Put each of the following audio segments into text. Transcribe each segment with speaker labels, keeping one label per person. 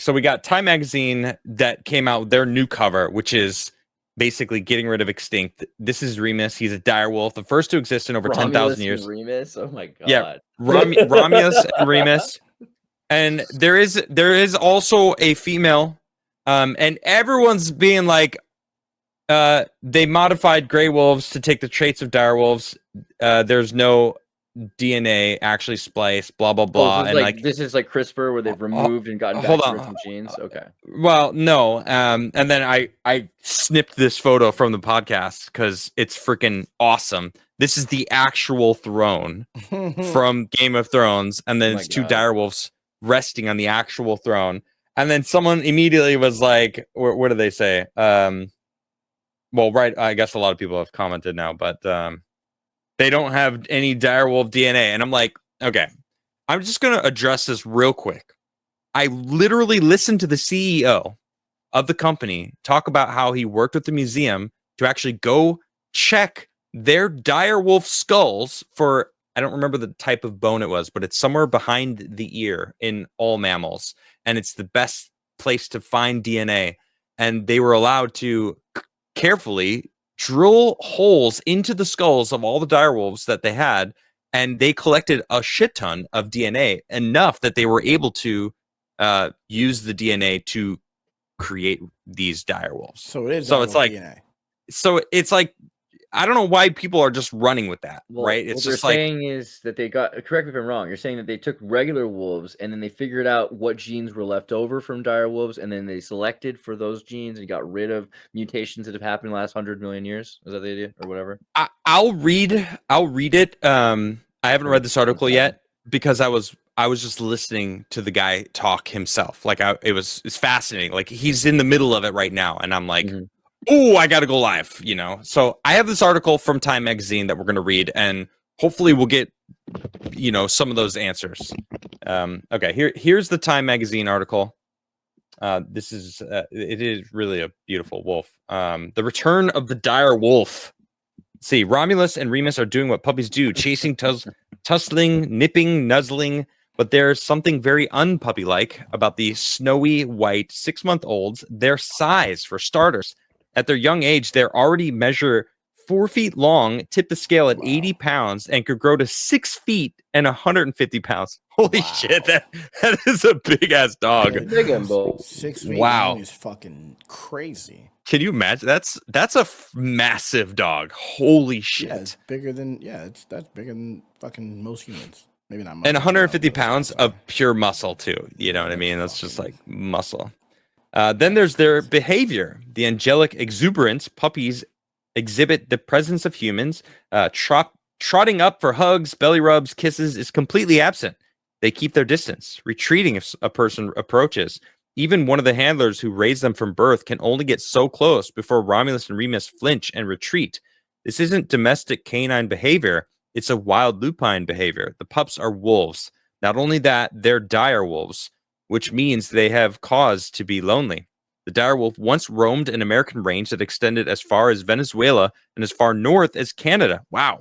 Speaker 1: So we got Time Magazine that came out with their new cover, which is basically getting rid of extinct. This is Remus. He's a direwolf, the first to exist in over 10,000 years.
Speaker 2: Remus? Oh my god.
Speaker 1: Yeah, Romulus and Remus. And there is also a female, and everyone's being like, they modified gray wolves to take the traits of direwolves. There's no DNA actually spliced, blah blah blah.
Speaker 2: So this is like CRISPR where they've removed and gotten back to some genes. Okay.
Speaker 1: Well, no. And then I snipped this photo from the podcast because it's freaking awesome. This is the actual throne from Game of Thrones, and then it's two direwolves resting on the actual throne. And then someone immediately was like, what do they say? Well, right. I guess a lot of people have commented now, but they don't have any direwolf DNA. And I'm like, okay, I'm just going to address this real quick. I literally listened to the CEO of the company talk about how he worked with the museum to actually go check their direwolf skulls for, I don't remember the type of bone it was, but it's somewhere behind the ear in all mammals. And it's the best place to find DNA. And they were allowed to carefully drill holes into the skulls of all the direwolves that they had, and they collected a shit ton of DNA, enough that they were able to use the DNA to create these direwolves.
Speaker 3: So it is.
Speaker 1: So it's like
Speaker 3: DNA.
Speaker 1: So it's like, I don't know why people are just running with that,
Speaker 2: Well,
Speaker 1: right? It's
Speaker 2: what
Speaker 1: just
Speaker 2: they're saying is that they got, correct me if I'm wrong, you're saying that they took regular wolves and then they figured out what genes were left over from dire wolves, and then they selected for those genes and got rid of mutations that have happened in the last 100 million years. Is that the idea, or whatever?
Speaker 1: I'll read it. I haven't read this article yet because I was just listening to the guy talk himself. Like it's fascinating. Like he's in the middle of it right now, and I'm like, oh, I got to go live, you know? So I have this article from Time Magazine that we're going to read, and hopefully we'll get, you know, some of those answers. Okay, here's the Time Magazine article. This is, it is really a beautiful wolf. The return of the dire wolf. Let's see, Romulus and Remus are doing what puppies do, chasing, tussling, nipping, nuzzling, but there's something very unpuppy-like about the snowy white 6-month-olds, their size, for starters. At their young age, they already measure 4 feet long, tip the scale at 80 pounds, and could grow to 6 feet and 150 pounds. Holy shit, that is a big-ass dog.
Speaker 2: Big and bold.
Speaker 3: 6 feet long is fucking crazy.
Speaker 1: Can you imagine? That's a massive dog. Holy shit.
Speaker 3: Yeah, it's bigger than, that's bigger than fucking most humans. Maybe not much.
Speaker 1: And 150 pounds of pure muscle, too. You know what I mean? That's just like muscle. Then there's their behavior. The angelic exuberance puppies exhibit the presence of humans. Trotting up for hugs, belly rubs, kisses is completely absent. They keep their distance, retreating if a person approaches. Even one of the handlers who raised them from birth can only get so close before Romulus and Remus flinch and retreat. This isn't domestic canine behavior. It's a wild lupine behavior. The pups are wolves. Not only that, they're dire wolves, which means they have cause to be lonely. The direwolf once roamed an American range that extended as far as Venezuela and as far north as Canada. Wow.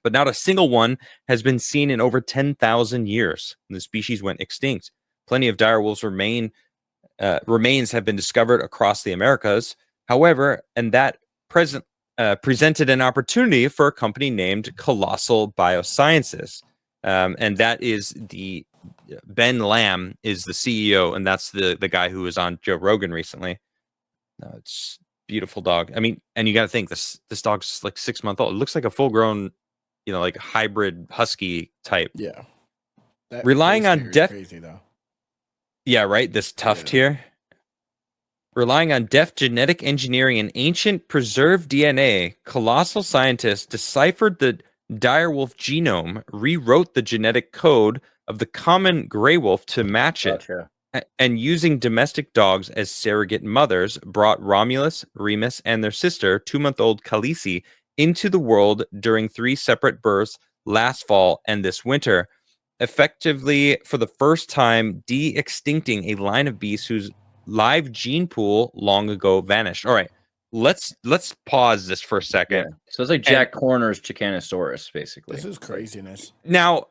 Speaker 1: But not a single one has been seen in over 10,000 years. The species went extinct. Plenty of direwolves remains have been discovered across the Americas. However, and that presented an opportunity for a company named Colossal Biosciences. And that is the Ben Lamb is the CEO, and that's the guy who was on Joe Rogan recently. It's beautiful dog. I mean, and you got to think this dog's like 6 months old. It looks like a full grown, you know, like hybrid husky type.
Speaker 3: Yeah.
Speaker 1: Relying on
Speaker 3: crazy though.
Speaker 1: Yeah, right. This tuft here. Relying on deft genetic engineering and ancient preserved DNA, colossal scientists deciphered the direwolf genome, rewrote the genetic code of the common gray wolf to match it, and using domestic dogs as surrogate mothers, brought Romulus, Remus, and their sister, 2-month-old Khaleesi, into the world during 3 separate births last fall and this winter, effectively for the first time de-extincting a line of beasts whose live gene pool long ago vanished. All right, let's pause this for a second.
Speaker 2: Yeah. So it's like Jack Corner's Chicanosaurus, basically.
Speaker 3: This is craziness.
Speaker 1: Now,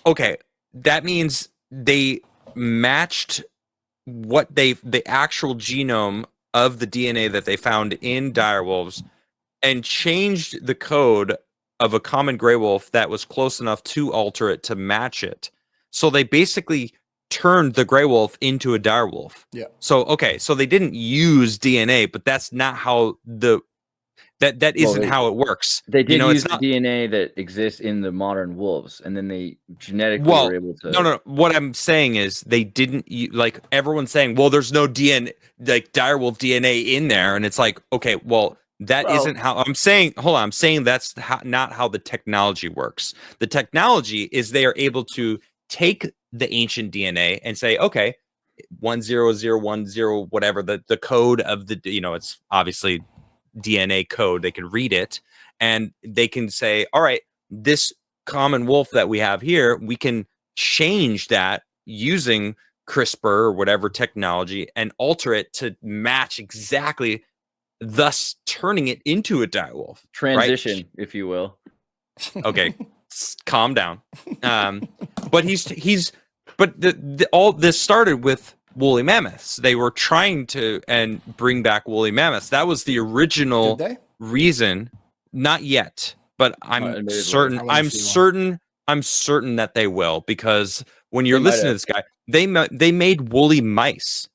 Speaker 1: okay, that means they matched what the actual genome of the DNA that they found in direwolves and changed the code of a common gray wolf that was close enough to alter it to match it. So they basically turned the gray wolf into a direwolf.
Speaker 3: Yeah.
Speaker 1: So so they didn't use DNA, but that's not how that isn't how it works.
Speaker 2: They did use
Speaker 1: it's
Speaker 2: the
Speaker 1: not
Speaker 2: DNA that exists in the modern wolves, and then they genetically
Speaker 1: well.
Speaker 2: were able to.
Speaker 1: No. What I'm saying is they didn't like everyone's saying. Well, there's no DNA like direwolf DNA in there, and it's like okay, well. That isn't how I'm saying. Hold on, I'm saying that's not how the technology works. The technology is they are able to take the ancient DNA and say, okay, 10010, whatever the code of the it's obviously DNA code. They can read it and they can say, all right, this common wolf that we have here, we can change that using CRISPR or whatever technology and alter it to match exactly. Thus turning it into a direwolf.
Speaker 2: Transition,
Speaker 1: right?
Speaker 2: if you will.
Speaker 1: Okay, calm down. But all this started with woolly mammoths. They were trying to bring back woolly mammoths. That was the original reason. Not yet, but I'm certain. I'm certain that they will, because when you're listening to this guy, they made woolly mice.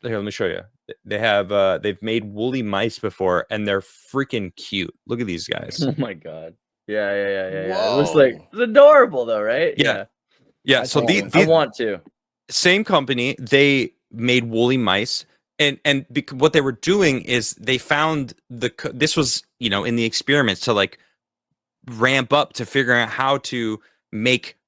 Speaker 1: Here, let me show you. They've made woolly mice before, and they're freaking cute. Look at these guys.
Speaker 2: Oh my god. Yeah. It looks like it's adorable though, right?
Speaker 1: Yeah. So
Speaker 2: I want to.
Speaker 1: Same company, they made woolly mice, and what they were doing is they found this was in the experiments to like ramp up to figuring out how to make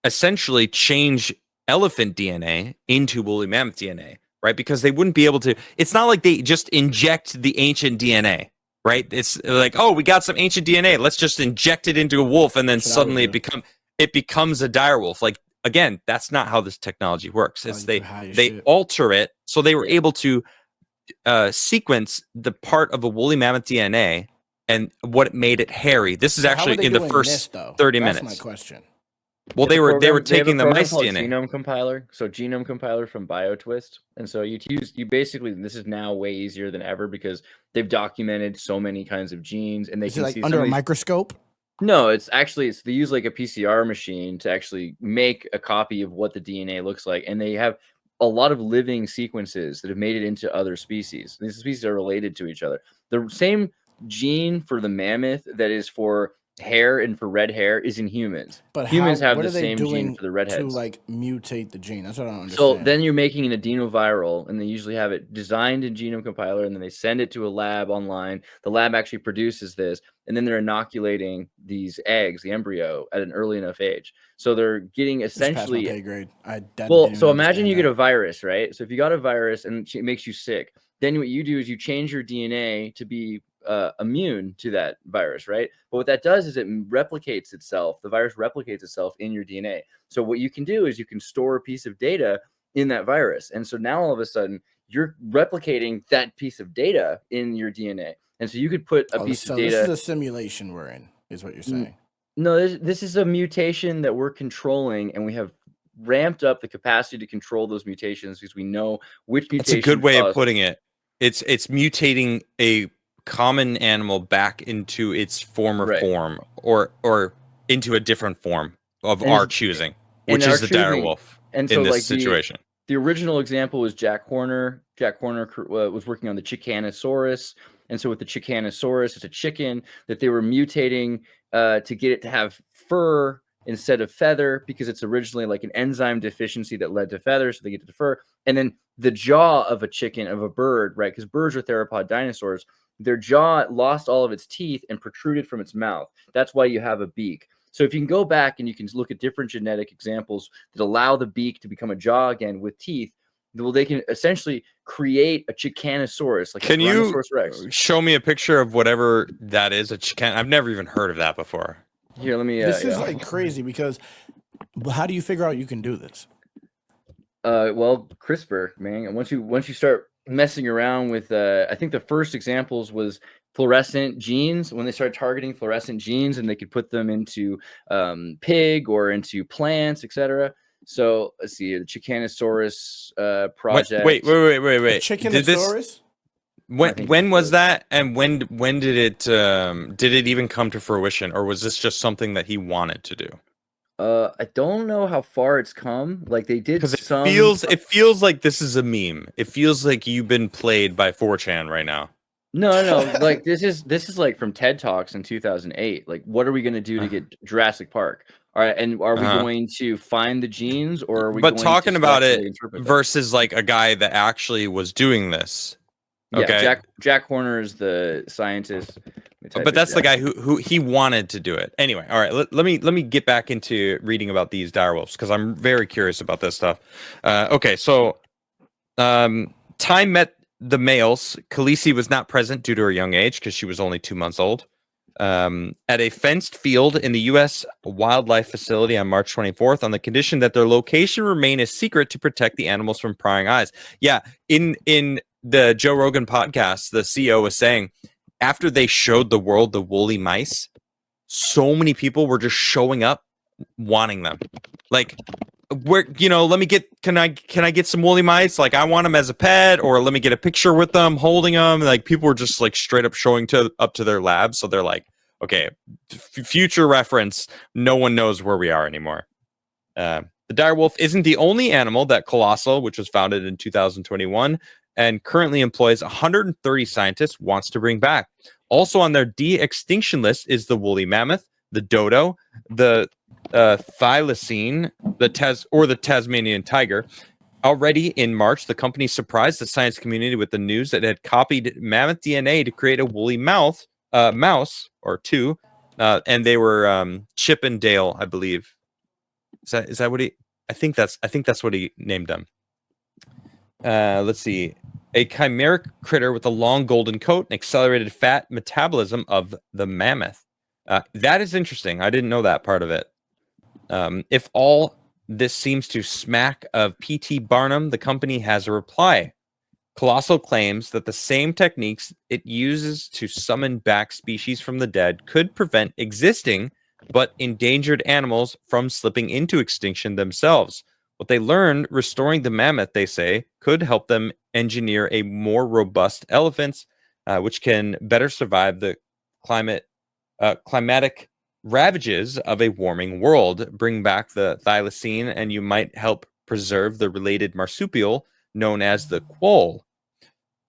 Speaker 1: essentially change elephant DNA into woolly mammoth DNA. Right, because they wouldn't be able to. It's not like they just inject the ancient DNA, right? It's like, oh, we got some ancient DNA. Let's just inject it into a wolf, and then suddenly it becomes a direwolf. Like again, that's not how this technology works. It's they alter it, so they were able to sequence the part of a woolly mammoth DNA and what made it hairy. This is actually in the first 30 minutes.
Speaker 3: That's my question.
Speaker 1: Well, they were taking the mice DNA.
Speaker 2: Genome compiler, so genome compiler from BioTwist, and so you basically. This is now way easier than ever because they've documented so many kinds of genes, and they can see
Speaker 3: under a microscope.
Speaker 2: No, they use like a PCR machine to actually make a copy of what the DNA looks like, and they have a lot of living sequences that have made it into other species. These species are related to each other. The same gene for the mammoth that is for hair and for red hair is in humans. But humans have the same gene for the redheads.
Speaker 3: To like mutate the gene. That's what I don't understand.
Speaker 2: So then you're making an adenoviral, and they usually have it designed in genome compiler, and then they send it to a lab online. The lab actually produces this, and then they're inoculating these eggs, the embryo, at an early enough age. So they're getting essentially.
Speaker 3: Grade.
Speaker 2: So imagine you get a virus, right? So if you got a virus and it makes you sick, then what you do is you change your DNA to be immune to that virus, right? But what that does is it replicates itself. The virus replicates itself in your DNA. So what you can do is you can store a piece of data in that virus. And so now all of a sudden you're replicating that piece of data in your DNA. And so you could put a piece of data.
Speaker 3: This is a simulation we're in, is what you're saying.
Speaker 2: No, this is a mutation that we're controlling, and we have ramped up the capacity to control those mutations because we know which mutation.
Speaker 1: That's a good way of putting it. It's mutating a common animal back into its former form or into a different form of our choosing, which is the direwolf in this situation.
Speaker 2: The original example was Jack Horner. Jack Horner was working on the Chickanosaurus. And so with the Chickanosaurus, it's a chicken that they were mutating to get it to have fur instead of feather, because it's originally like an enzyme deficiency that led to feather, so they get to the fur. And then the jaw of a chicken, of a bird, right? Because birds are theropod dinosaurs. Their jaw lost all of its teeth and protruded from its mouth. That's why you have a beak. So if you can go back and you can look at different genetic examples that allow the beak to become a jaw again with teeth, well, they can essentially create a Chickanosaurus. Like
Speaker 1: can you show me a picture of whatever that is? I've never even heard of that before.
Speaker 2: Here, let me.
Speaker 3: This is like crazy because how do you figure out you can do this?
Speaker 2: Well, CRISPR, man. And once you start messing around with, I think the first examples was fluorescent genes, when they started targeting fluorescent genes and they could put them into pig or into plants, etc. So let's see, the Chicanosaurus
Speaker 1: What,
Speaker 2: project.
Speaker 1: wait.
Speaker 3: A
Speaker 1: Did this?
Speaker 3: Chickenosaurus?
Speaker 1: When was that? And when did it even come to fruition, or was this just something that he wanted to do?
Speaker 2: I don't know how far it's come. Like they did
Speaker 1: Because
Speaker 2: some.
Speaker 1: it feels like this is a meme. It feels like you've been played by 4chan right now.
Speaker 2: No. Like this is like from TED Talks in 2008. Like, what are we gonna do to get Jurassic Park? All right, and are we going to find the genes, or are we?
Speaker 1: But
Speaker 2: going
Speaker 1: talking
Speaker 2: to
Speaker 1: about it
Speaker 2: interpret them?
Speaker 1: versus like a guy that actually was doing this. Okay.
Speaker 2: Yeah, Jack Horner is the scientist.
Speaker 1: But that's the guy who he wanted to do it. Anyway, all right. Let me get back into reading about these direwolves because I'm very curious about this stuff. Okay, so time met the males. Khaleesi was not present due to her young age because she was only 2 months old. At a fenced field in the U.S. Wildlife Facility on March 24th, on the condition that their location remain a secret to protect the animals from prying eyes. Yeah, in the Joe Rogan podcast, the CEO was saying after they showed the world the woolly mice, so many people were just showing up wanting them. Like, where, let me get, can I get some woolly mice? Like, I want them as a pet, or let me get a picture with them holding them. Like, people were just like straight up showing up to their labs. So they're like, okay, future reference, no one knows where we are anymore. The direwolf isn't the only animal that Colossal, which was founded in 2021 and currently employs 130 scientists, wants to bring back. Also on their de-extinction list is the woolly mammoth, the dodo, the thylacine, the Tasmanian tiger. Already in March, the company surprised the science community with the news that it had copied mammoth DNA to create a woolly mouse or two, and they were Chip and Dale, I believe. Is that what he? I think that's what he named them. Let's see. A chimeric critter with a long golden coat and accelerated fat metabolism of the mammoth. That is interesting. I didn't know that part of it. If all this seems to smack of P.T. Barnum, the company has a reply. Colossal claims that the same techniques it uses to summon back species from the dead could prevent existing but endangered animals from slipping into extinction themselves. What they learned restoring the mammoth, they say, could help them engineer a more robust elephants, which can better survive the climatic ravages of a warming world. Bring back the thylacine, and you might help preserve the related marsupial known as the quoll.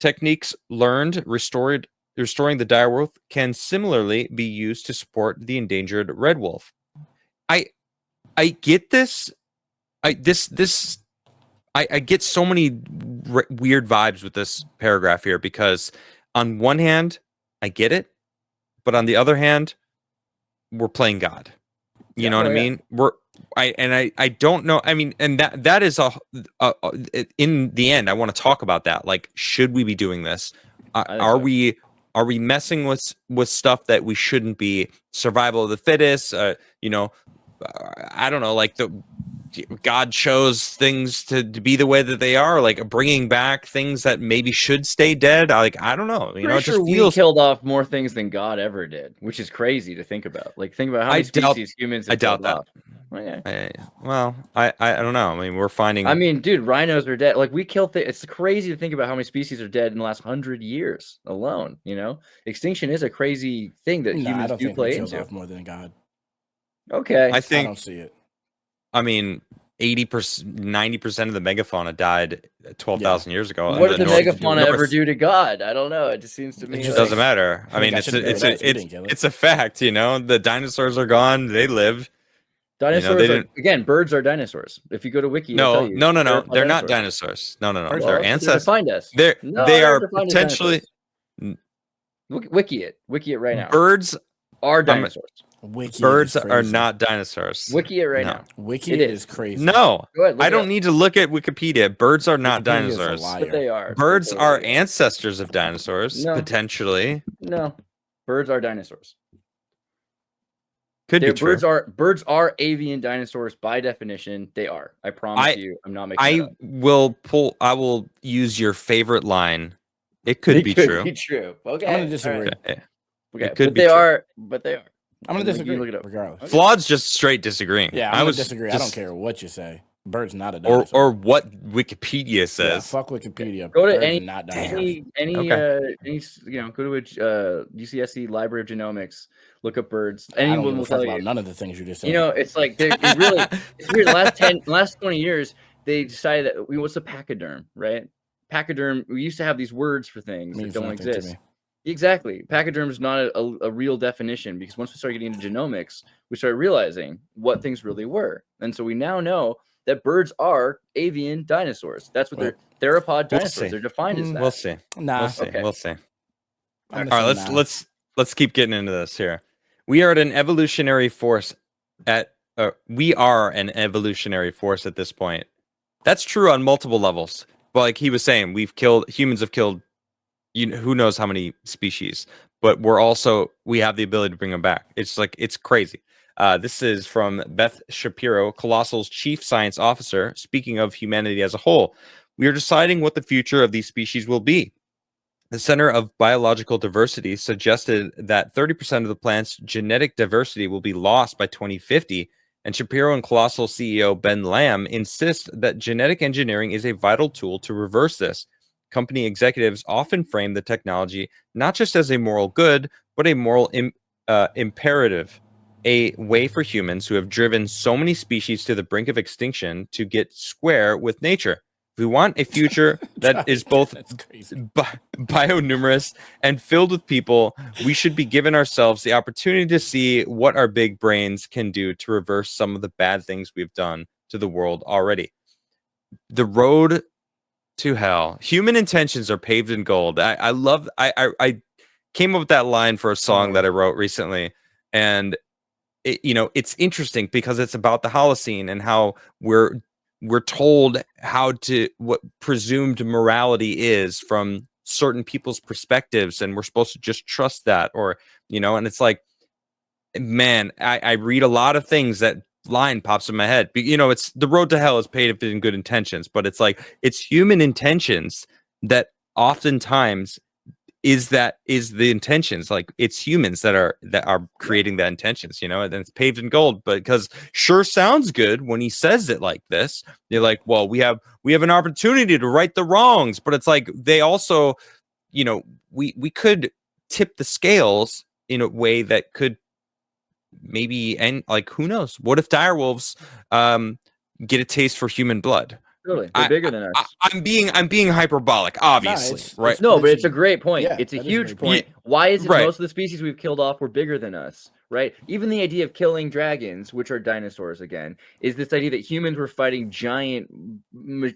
Speaker 1: Techniques learned restoring the direwolf can similarly be used to support the endangered red wolf. I get this. I get so many weird vibes with this paragraph here because on one hand, I get it, but on the other hand, we're playing God. You know what I mean? I don't know. I mean, and that is in the end, I want to talk about that. Like, should we be doing this? Are we messing with stuff that we shouldn't be? Survival of the fittest. I don't know. Like God chose things to be the way that they are, like bringing back things that maybe should stay dead. I don't know. It just feels
Speaker 2: we killed off more things than God ever did, which is crazy to think about. Like, think about how many species humans have killed off.
Speaker 1: Okay. I don't know. I mean, we're finding.
Speaker 2: I mean, dude, rhinos are dead. Like, we kill it's crazy to think about how many species are dead in the last 100 years alone. Extinction is a crazy thing that humans do play into.
Speaker 3: Off more than God.
Speaker 2: Okay,
Speaker 3: I don't see it.
Speaker 1: I mean, 80%, 90% of the megafauna died 12,000 years ago.
Speaker 2: What did the megafauna ever do to God? I don't know. It just seems to me
Speaker 1: it just doesn't matter. I mean, it's a fact. The dinosaurs are gone. They lived.
Speaker 2: Dinosaurs again. Birds are dinosaurs. If you go to Wiki,
Speaker 1: no. They're not dinosaurs. No. They're ancestors.
Speaker 2: Find us.
Speaker 1: They are potentially.
Speaker 2: Wiki it right now.
Speaker 1: Birds
Speaker 2: are dinosaurs.
Speaker 1: Birds are not dinosaurs.
Speaker 2: Wiki it right now.
Speaker 3: Wiki it is crazy.
Speaker 1: No, I don't need to look at Wikipedia. Birds are not dinosaurs.
Speaker 2: But they are.
Speaker 1: Birds are ancestors of dinosaurs, potentially.
Speaker 2: No, birds are dinosaurs.
Speaker 1: Could be true.
Speaker 2: Birds are avian dinosaurs by definition. They are. I promise you. I'm not making it up.
Speaker 1: I will use your favorite line. It could be true.
Speaker 2: Okay.
Speaker 3: I'm gonna disagree.
Speaker 2: Okay.
Speaker 1: It could
Speaker 2: be true. But they are.
Speaker 3: I'm gonna disagree.
Speaker 2: Look it up.
Speaker 3: Regardless.
Speaker 1: Flaud's just straight disagreeing.
Speaker 3: Yeah, I would disagree. I don't care what you say. Bird's not a
Speaker 1: or
Speaker 3: dinosaur.
Speaker 1: what Wikipedia
Speaker 3: Yeah,
Speaker 1: says.
Speaker 3: fuck Wikipedia.
Speaker 2: Go to
Speaker 3: Birds
Speaker 2: any
Speaker 3: are not dinosaurs.
Speaker 2: go to a UCSC Library of Genomics, look up birds.
Speaker 3: I don't
Speaker 2: Anyone
Speaker 3: give a
Speaker 2: will
Speaker 3: fuck
Speaker 2: tell
Speaker 3: about
Speaker 2: you.
Speaker 3: none of the things you just said.
Speaker 2: You know, it's like it really it's weird. The last 20 years, they decided that what's a pachyderm, right? Pachyderm. We used to have these words for things that
Speaker 3: Means
Speaker 2: don't
Speaker 3: nothing to
Speaker 2: exist.
Speaker 3: me.
Speaker 2: Exactly. Pachyderm is not a real definition because once we started getting into genomics, we started realizing what things really were, and so we now know that birds are avian dinosaurs. That's what they're theropod dinosaurs.
Speaker 1: see.
Speaker 2: They're defined as that.
Speaker 1: We'll see.
Speaker 3: Nah.
Speaker 1: We'll see.
Speaker 2: Okay.
Speaker 1: We'll see.
Speaker 3: I'm
Speaker 1: All
Speaker 3: gonna
Speaker 1: right,
Speaker 3: say nah.
Speaker 1: let's keep getting into this here. We are an evolutionary force at this point. That's true on multiple levels. But like he was saying, humans have killed who knows how many species, but we have the ability to bring them back. It's crazy. This is from Beth Shapiro, Colossal's chief science officer, speaking of humanity as a whole. We are deciding what the future of these species will be. The Center of Biological Diversity suggested that 30% of the plant's genetic diversity will be lost by 2050, and Shapiro and Colossal CEO Ben Lamb insist that genetic engineering is a vital tool to reverse this. Company executives often frame the technology not just as a moral good, but a moral imperative, a way for humans who have driven so many species to the brink of extinction to get square with nature. If we want a future that is both bionumerous and filled with people, we should be giving ourselves the opportunity to see what our big brains can do to reverse some of the bad things we've done to the world already. The road to hell. Human intentions are paved in gold. I came up with that line for a song that I wrote recently, and it's interesting because it's about the Holocene and how we're told what presumed morality is from certain people's perspectives, and we're supposed to just trust that, and it's like, man, I read a lot of things that line pops in my head. It's the road to hell is paved in good intentions, but it's like it's human intentions that oftentimes is the intentions. Like it's humans that are creating the intentions, and it's paved in gold. But because sure sounds good when he says it like this, they're like, well, we have an opportunity to right the wrongs, but it's like they also, we could tip the scales in a way that could maybe end, like, who knows, what if direwolves get a taste for human blood?
Speaker 2: Totally. They're bigger than us.
Speaker 1: I'm being hyperbolic, obviously, right?
Speaker 2: No, but it's a great point.
Speaker 3: Yeah,
Speaker 2: it's a
Speaker 3: that is a
Speaker 2: huge
Speaker 3: great
Speaker 2: point.
Speaker 1: point.
Speaker 2: Why is it
Speaker 1: Right.
Speaker 2: most of the species we've killed off were bigger than us, right? Even the idea of killing dragons, which are dinosaurs again, is this idea that humans were fighting giant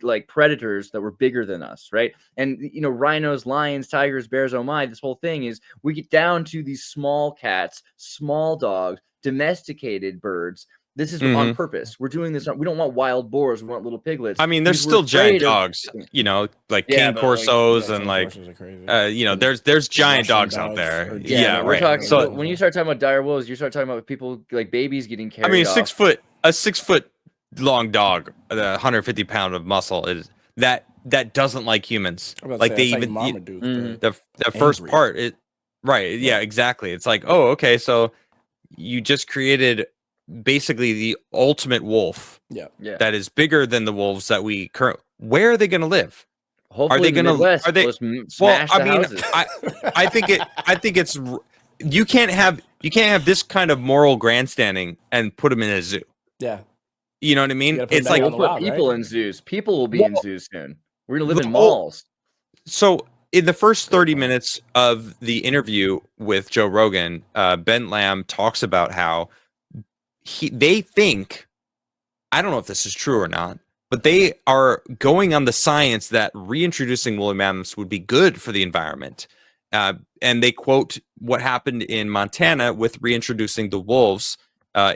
Speaker 2: like predators that were bigger than us, right? And rhinos, lions, tigers, bears, oh my, this whole thing is we get down to these small cats, small dogs, domesticated birds. This is on purpose. We're doing this. We don't want wild boars. We want little piglets.
Speaker 1: I mean, there's
Speaker 2: because we're
Speaker 1: still giant
Speaker 2: afraid of-
Speaker 1: dogs, like
Speaker 2: Yeah,
Speaker 1: king
Speaker 2: but, like,
Speaker 1: corsos
Speaker 3: Yeah,
Speaker 1: and
Speaker 3: king
Speaker 1: like,
Speaker 3: horses are crazy.
Speaker 1: there's giant
Speaker 3: Russian
Speaker 1: dogs out
Speaker 3: dogs
Speaker 1: there.
Speaker 3: are
Speaker 1: Yeah,
Speaker 2: but we're
Speaker 1: right.
Speaker 2: talking.
Speaker 1: So
Speaker 2: When you start talking about dire wolves, you start talking about people like babies getting carried.
Speaker 1: I mean,
Speaker 2: off.
Speaker 1: a 6 foot long dog, 150 pound of muscle is that doesn't like humans. Like they even the first
Speaker 3: angry.
Speaker 1: part it right. Yeah, exactly. It's like, oh, okay, so you just created basically the ultimate wolf.
Speaker 3: Yeah.
Speaker 1: That is bigger than the wolves that we where are they going to live?
Speaker 2: Hopefully,
Speaker 1: Are they
Speaker 2: going to?
Speaker 1: are they?
Speaker 2: Smash
Speaker 1: I
Speaker 2: the
Speaker 1: mean,
Speaker 2: houses.
Speaker 1: I think it's you can't have this kind of moral grandstanding and put them in a zoo.
Speaker 3: Yeah.
Speaker 1: You know what I mean? It's like
Speaker 2: we'll put
Speaker 3: wild,
Speaker 2: people
Speaker 3: right?
Speaker 2: in zoos. People will be in zoos soon. We're gonna live in
Speaker 1: Well,
Speaker 2: malls.
Speaker 1: So in the first 30 minutes of the interview with Joe Rogan, Ben Lamb talks about how they think, I don't know if this is true or not, but they are going on the science that reintroducing woolly mammoths would be good for the environment. And they quote what happened in Montana with reintroducing the wolves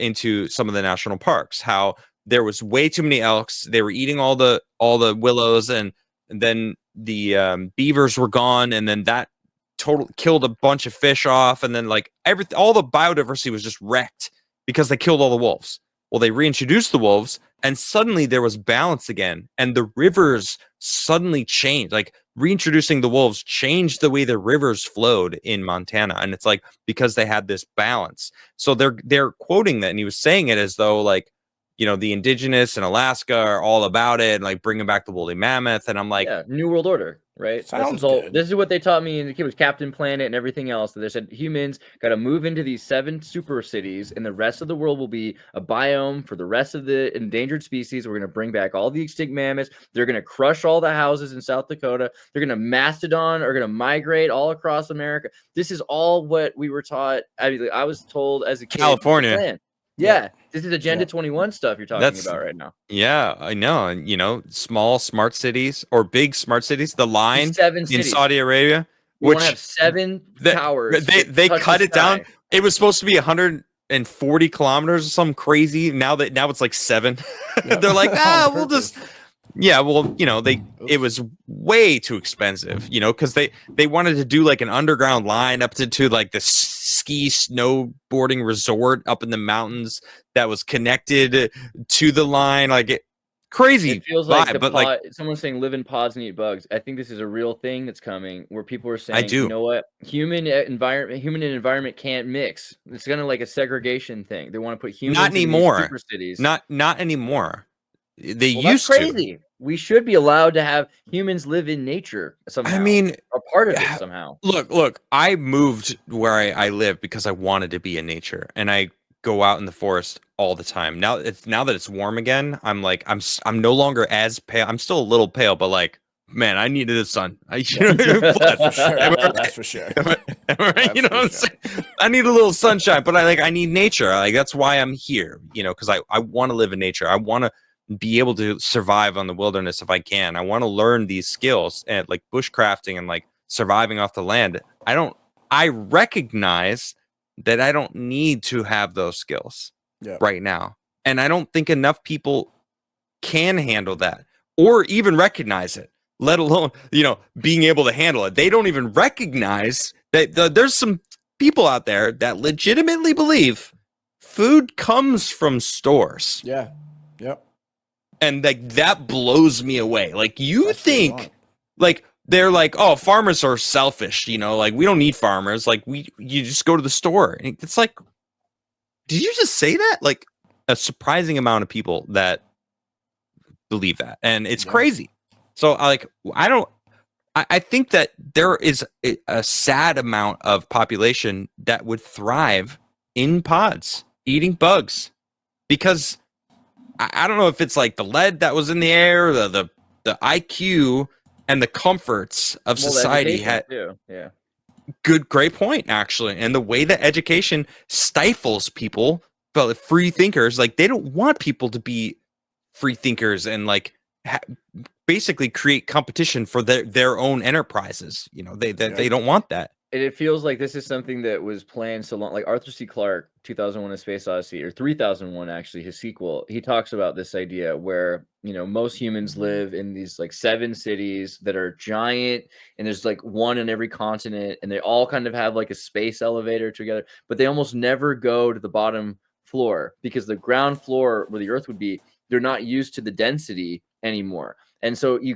Speaker 1: into some of the national parks, how there was way too many elks. They were eating all the willows, and then the beavers were gone, and then that killed a bunch of fish off, and then like all the biodiversity was just wrecked because they killed all the wolves. Well, they reintroduced the wolves, and suddenly there was balance again, and the rivers suddenly changed. Like reintroducing the wolves changed the way the rivers flowed in Montana, and it's like, because they had this balance. So they're quoting that, and he was saying it as though like, well, we have a the indigenous in Alaska are all about it, and like bringing back the woolly mammoth. And I'm like,
Speaker 2: yeah, New World Order, right?
Speaker 3: Sounds
Speaker 2: all.
Speaker 3: good.
Speaker 2: This is what they taught me, and it was Captain Planet and everything else. That they said humans got to move into these 7 super cities, and the rest of the world will be a biome for the rest of the endangered species. We're going to bring back all the extinct mammoths. They're going to crush all the houses in South Dakota. They're going to mastodon, are going to migrate all across America. This is all what we were taught. I mean, I was told as a kid.
Speaker 1: California.
Speaker 2: Yeah,
Speaker 3: Yeah.
Speaker 2: this is Agenda 21 stuff you're talking
Speaker 1: That's-
Speaker 2: about right now.
Speaker 1: yeah, I know. And small smart cities or big smart cities, the line
Speaker 2: 7
Speaker 1: in
Speaker 2: cities.
Speaker 1: Saudi Arabia,
Speaker 2: We want
Speaker 1: which
Speaker 2: to have 7 towers.
Speaker 1: they
Speaker 2: that touch
Speaker 1: cut
Speaker 2: the
Speaker 1: it down.
Speaker 2: sky.
Speaker 1: It was supposed to be 140 kilometers or something crazy. Now it's like 7.
Speaker 3: Yep.
Speaker 1: They're like,
Speaker 3: On
Speaker 1: we'll
Speaker 3: purpose.
Speaker 1: just. Yeah, well, it was way too expensive, because they wanted to do like an underground line up to like the ski snowboarding resort up in the mountains that was connected to the line, like crazy
Speaker 2: It feels
Speaker 1: vibe,
Speaker 2: like
Speaker 1: but like
Speaker 2: someone's saying live in pods and eat bugs. I think this is a real thing that's coming where people are saying,
Speaker 1: do.
Speaker 2: you know what, human and environment can't mix. It's kind of like a segregation thing. They want to put humans
Speaker 1: not
Speaker 2: in these
Speaker 1: anymore.
Speaker 2: super cities.
Speaker 1: Not anymore. They
Speaker 2: Well, that's
Speaker 1: used to.
Speaker 2: crazy. We should be allowed to have humans live in nature somehow.
Speaker 1: I mean,
Speaker 2: a part of it somehow.
Speaker 1: Look, I moved where I live because I wanted to be in nature, and I go out in the forest all the time. Now that it's warm again, I'm like I'm no longer as pale. I'm still a little pale, but like, man, I needed the sun.
Speaker 3: For sure. That's for sure.
Speaker 1: You know what I'm saying? I need a little sunshine, but I need nature. Like that's why I'm here, because I want to live in nature. I want to be able to survive on the wilderness if I can. I want to learn these skills and like bushcrafting and like surviving off the land. I recognize that I don't need to have those skills right now. And I don't think enough people can handle that or even recognize it, let alone, being able to handle it. They don't even recognize that there's some people out there that legitimately believe food comes from stores.
Speaker 3: Yeah. Yep.
Speaker 1: And like that blows me away. Like you
Speaker 3: That's what you
Speaker 1: think
Speaker 3: want.
Speaker 1: like they're like, oh, farmers are selfish, like we don't need farmers. Like you just go to the store. And it's like, did you just say that? Like a surprising amount of people that believe that. And it's crazy. So I think that there is a sad amount of population that would thrive in pods, eating bugs, because I don't know if it's like the lead that was in the air, the IQ and the comforts of society had.
Speaker 2: Yeah.
Speaker 1: Great point, actually. And the way that education stifles people, but free thinkers, like they don't want people to be free thinkers and like basically create competition for their own enterprises. They don't want that.
Speaker 2: And it feels like this is something that was planned so long. Like Arthur C. Clarke, 2001: A Space Odyssey, or 3001, actually, his sequel. He talks about this idea where most humans live in these like 7 cities that are giant, and there's like one in every continent, and they all kind of have like a space elevator together, but they almost never go to the bottom floor because the ground floor where the Earth would be, they're not used to the density anymore. And so you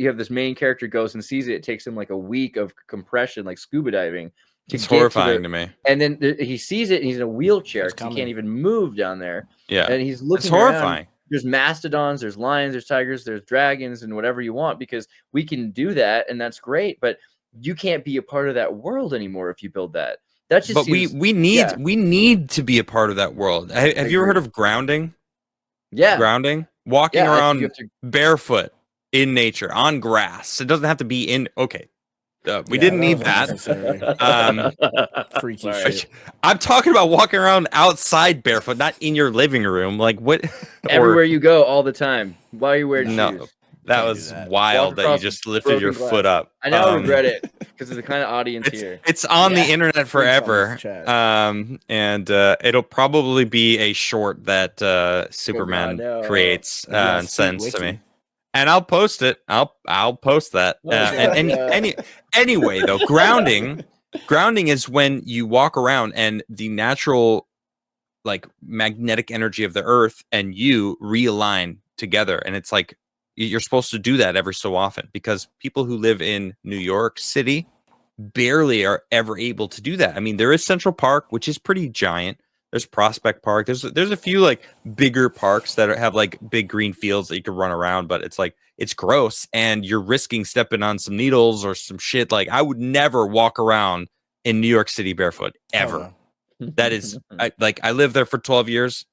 Speaker 2: have this main character goes and sees it. It takes him like a week of compression, like scuba diving.
Speaker 1: It's horrifying to me.
Speaker 2: And then he sees it, and he's in a wheelchair
Speaker 3: It's
Speaker 2: because he
Speaker 3: coming.
Speaker 2: can't even move down there.
Speaker 1: Yeah.
Speaker 2: And he's looking
Speaker 1: It's horrifying.
Speaker 2: around. There's mastodons, there's lions, there's tigers, there's dragons, and whatever you want, because we can do that, and that's great. But you can't be a part of that world anymore if you build that. That just
Speaker 1: But
Speaker 2: seems,
Speaker 1: we need to be a part of that world. Have you ever heard of grounding?
Speaker 2: yeah.
Speaker 1: Grounding? Walking
Speaker 2: Yeah, I think
Speaker 1: around
Speaker 2: you have to-
Speaker 1: barefoot in nature on grass. It doesn't have to be in. Okay, we
Speaker 3: Yeah,
Speaker 1: didn't need
Speaker 3: was
Speaker 1: that.
Speaker 3: unnecessary. Freaky
Speaker 2: Sorry.
Speaker 3: shit.
Speaker 1: I'm talking about walking around outside barefoot, not in your living room. Like what?
Speaker 2: Everywhere you go, all the time. Why are you wearing
Speaker 1: No.
Speaker 2: shoes?
Speaker 1: That
Speaker 3: Can't do
Speaker 1: was
Speaker 3: that.
Speaker 1: wild
Speaker 2: Walk
Speaker 1: that you
Speaker 2: across
Speaker 1: just lifted your
Speaker 2: broken
Speaker 1: foot
Speaker 2: glass.
Speaker 1: up.
Speaker 2: I now regret it because of the kind of audience here.
Speaker 1: It's on the
Speaker 3: Yeah.
Speaker 1: internet
Speaker 3: Links on
Speaker 1: forever.
Speaker 3: this chat.
Speaker 1: And it'll probably be a short that Superman
Speaker 2: no.
Speaker 1: creates
Speaker 3: Maybe on
Speaker 1: and sends to
Speaker 3: Wiki.
Speaker 1: me. And I'll post it. I'll post that.
Speaker 2: Oh, yeah,
Speaker 1: Anyway, though, grounding is when you walk around and the natural like magnetic energy of the earth and you realign together. And it's like you're supposed to do that every so often, because people who live in New York City barely are ever able to do that. I mean, there is Central Park, which is pretty giant, There's Prospect Park. There's a few like bigger parks that have like big green fields that you can run around, but it's like it's gross and you're risking stepping on some needles or some shit. Like I would never walk around in New York City barefoot ever. That is I lived there for 12 years.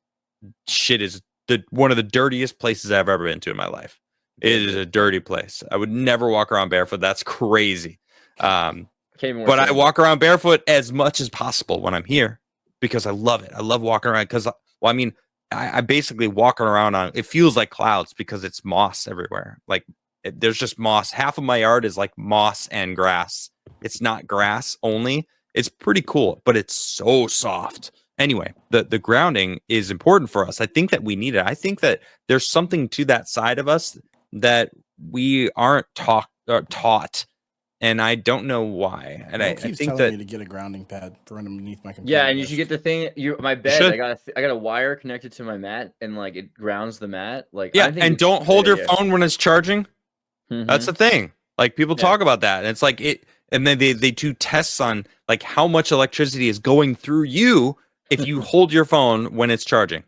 Speaker 1: Shit is one of the dirtiest places I've ever been to in my life. It is a dirty place. I would never walk around barefoot. That's crazy. But I walk around barefoot as much as possible when I'm here because I love it. I love walking around because, well, I mean, I basically walking around on, it feels like clouds because it's moss everywhere. Like there's just moss. Half of my yard is like moss and grass. It's not grass only. It's pretty cool, but it's so soft. Anyway, the grounding is important for us. I think that we need it. I think that there's something to that side of us that we aren't taught, and I don't know why. And I think
Speaker 3: telling
Speaker 1: that
Speaker 3: me to get a grounding pad for underneath my computer.
Speaker 2: Yeah, and you should get the thing. My bed. I got a wire connected to my mat, and like it grounds the mat. Like
Speaker 1: yeah, and don't hold your phone when it's charging. That's the thing. Like people talk about that, and it's like it. And then they do tests on like how much electricity is going through you if you hold your phone when it's charging.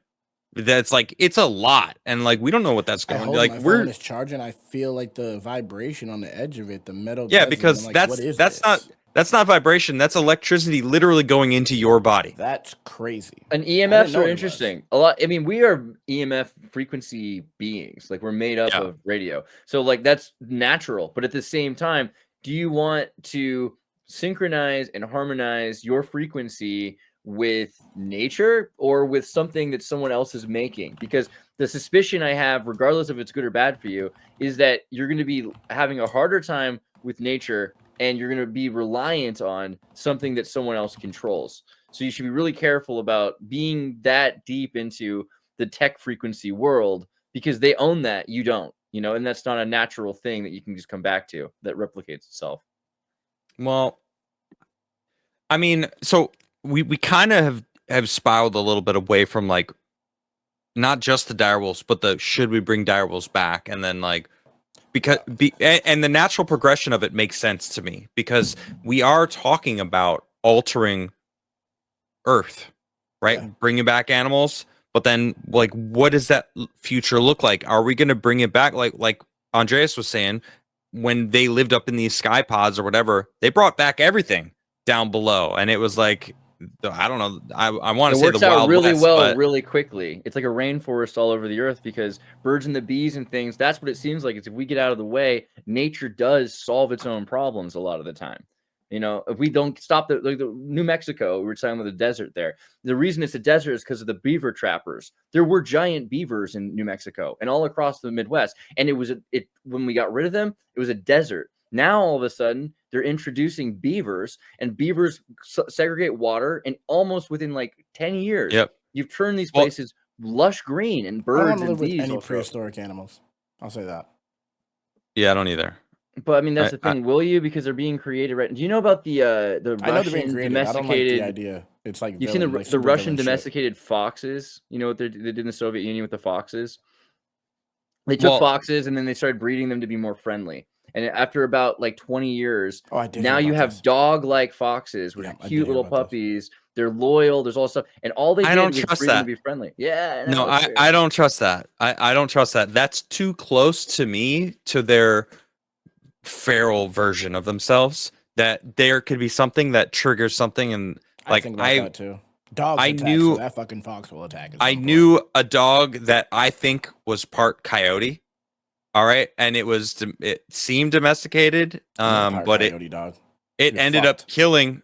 Speaker 1: That's like it's a lot, and like we don't know what that's going to like.
Speaker 3: When it's charging, I feel like the vibration on the edge of it, the metal.
Speaker 1: Yeah, because
Speaker 3: like,
Speaker 1: that's not vibration. That's electricity literally going into your body.
Speaker 3: That's crazy.
Speaker 2: And EMFs are interesting. A lot. I mean, we are EMF frequency beings. Like we're made up of radio, so like that's natural. But at the same time, do you want to synchronize and harmonize your frequency with nature or with something that someone else is making? Because the suspicion I have, regardless if it's good or bad for you, is that you're going to be having a harder time with nature and you're going to be reliant on something that someone else controls. So you should be really careful about being that deep into the tech frequency world because they own that, you don't, you know, and that's not a natural thing that you can just come back to that replicates itself.
Speaker 1: Well, I mean, so we kind of have spiraled a little bit away from like not just the direwolves, but the should we bring direwolves back, and then like and the natural progression of it makes sense to me because we are talking about altering Earth, right? Yeah. Bringing back animals, but then like what does that future look like? Are we going to bring it back like Andreas was saying? When they lived up in these sky pods or whatever, they brought back everything down below, and it was like I don't know. I want to say the Wild
Speaker 2: really
Speaker 1: West,
Speaker 2: well,
Speaker 1: but
Speaker 2: really quickly. It's like a rainforest all over the earth because birds and the bees and things. That's what it seems like. Is if we get out of the way, nature does solve its own problems a lot of the time. You know, if we don't stop the New Mexico, we were talking about the desert there. The reason it's a desert is because of the beaver trappers. There were giant beavers in New Mexico and all across the Midwest. And it was when we got rid of them, it was a desert. Now all of a sudden they're introducing beavers, and beavers segregate water, and almost within like 10 years, you've turned these places lush green, and birds and bees.
Speaker 3: Any prehistoric animals, I'll say that.
Speaker 1: Yeah, I don't either.
Speaker 2: But I mean, that's the thing. Will you? Because they're being created right. Do you know about the Russian domesticated?
Speaker 3: I don't like the idea. It's like
Speaker 2: you've seen the Russian domesticated foxes. You know what they did in the Soviet Union with the foxes? They took foxes and then they started breeding them to be more friendly. And after about like 20 years, now you have dog-like foxes with cute little puppies. They're loyal. There's all stuff, and all they did was breed them to be friendly. Yeah.
Speaker 1: No, I don't trust that. I don't trust that. That's too close to me to their feral version of themselves. That there could be something that triggers something, and like
Speaker 3: I think about that too. Dogs attack, so that fucking fox will attack.
Speaker 1: I knew a dog that I think was part coyote. All right, and it seemed domesticated, but it ended up killing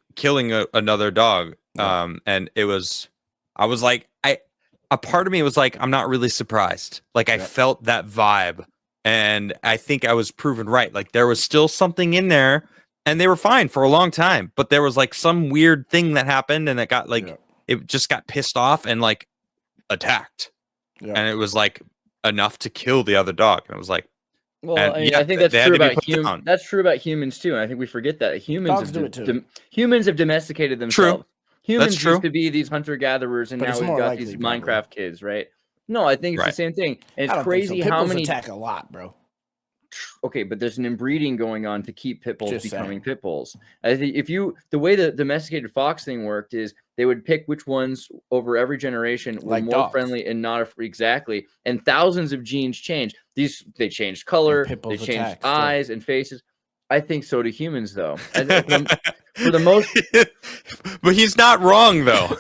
Speaker 1: another dog. And it was, I was like, a part of me was like, I'm not really surprised. Like I felt that vibe, and I think I was proven right. Like there was still something in there, and they were fine for a long time, but there was like some weird thing that happened, and it got like it just got pissed off and like attacked, and it was like enough to kill the other dog. And it was like,
Speaker 2: well, I think that's true about humans. That's true about humans too, and I think we forget that humans have domesticated themselves.
Speaker 1: True.
Speaker 2: Humans used to be these hunter-gatherers, and now we've got these Minecraft kids, right? No, I think it's the same thing. And it's crazy how many
Speaker 3: attack a lot, bro.
Speaker 2: okay, but there's an inbreeding going on to keep pit bulls
Speaker 3: Just
Speaker 2: becoming
Speaker 3: saying.
Speaker 2: pit bulls. I think the way the domesticated fox thing worked is they would pick which ones over every generation were
Speaker 3: Like
Speaker 2: more
Speaker 3: dogs.
Speaker 2: friendly and not exactly. And thousands of genes changed. They changed color,
Speaker 3: pit
Speaker 2: they
Speaker 3: bulls
Speaker 2: changed
Speaker 3: attack still.
Speaker 2: eyes and faces. I think so do humans, though. For the most,
Speaker 1: But he's not wrong though.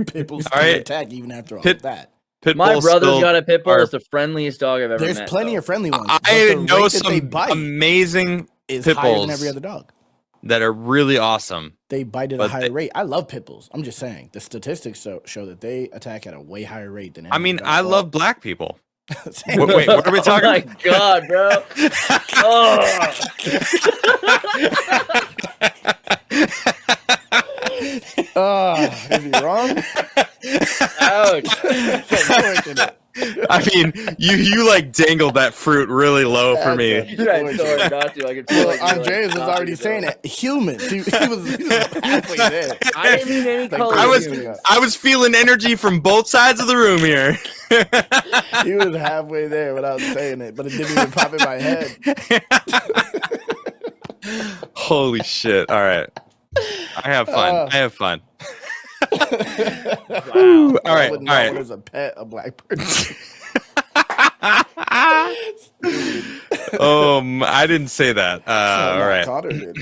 Speaker 3: Pit bulls
Speaker 1: All
Speaker 3: still
Speaker 1: right.
Speaker 3: attack even after all
Speaker 1: Pit-
Speaker 3: of that.
Speaker 1: Pit
Speaker 2: my
Speaker 1: bulls
Speaker 2: brother's
Speaker 1: still
Speaker 2: got a pit bull.
Speaker 1: are-
Speaker 2: It's the friendliest dog I've ever
Speaker 3: There's
Speaker 2: met.
Speaker 3: plenty
Speaker 2: though.
Speaker 3: of friendly ones. but
Speaker 1: I
Speaker 3: the
Speaker 1: know
Speaker 3: rate that they
Speaker 1: some
Speaker 3: bite
Speaker 1: amazing
Speaker 3: is
Speaker 1: pit
Speaker 3: higher than
Speaker 1: bulls
Speaker 3: every other dog.
Speaker 1: that are really awesome.
Speaker 3: They bite at a
Speaker 1: But
Speaker 3: higher
Speaker 1: they-
Speaker 3: rate. I love pit bulls. I'm just saying the statistics show that they attack at a way higher rate than.
Speaker 1: I mean,
Speaker 3: any
Speaker 1: I
Speaker 3: dog.
Speaker 1: love black people.
Speaker 3: Same.
Speaker 1: Wait, what are we talking
Speaker 2: Oh my
Speaker 1: about?
Speaker 2: god, bro! Oh.
Speaker 3: Is he wrong?
Speaker 2: Ouch!
Speaker 1: I mean, you like dangled that fruit really low for
Speaker 3: That's
Speaker 1: me.
Speaker 3: a-
Speaker 2: You tried so hard not to. I could feel
Speaker 3: Well,
Speaker 2: like you were, like,
Speaker 3: Andreas was
Speaker 2: stopping
Speaker 3: already
Speaker 2: it,
Speaker 3: saying
Speaker 2: though.
Speaker 3: it. Humans. He was halfway there.
Speaker 2: I didn't mean any
Speaker 3: Like,
Speaker 2: color.
Speaker 1: I was feeling energy from both sides of the room here.
Speaker 3: He was halfway there without saying it, but it didn't even pop in my head.
Speaker 1: Holy shit! All right, I have fun. I have fun.
Speaker 2: Wow.
Speaker 1: All right,
Speaker 3: I would
Speaker 1: all right.
Speaker 3: want as a pet a black person.
Speaker 1: I didn't say that. All right.
Speaker 3: Connor did.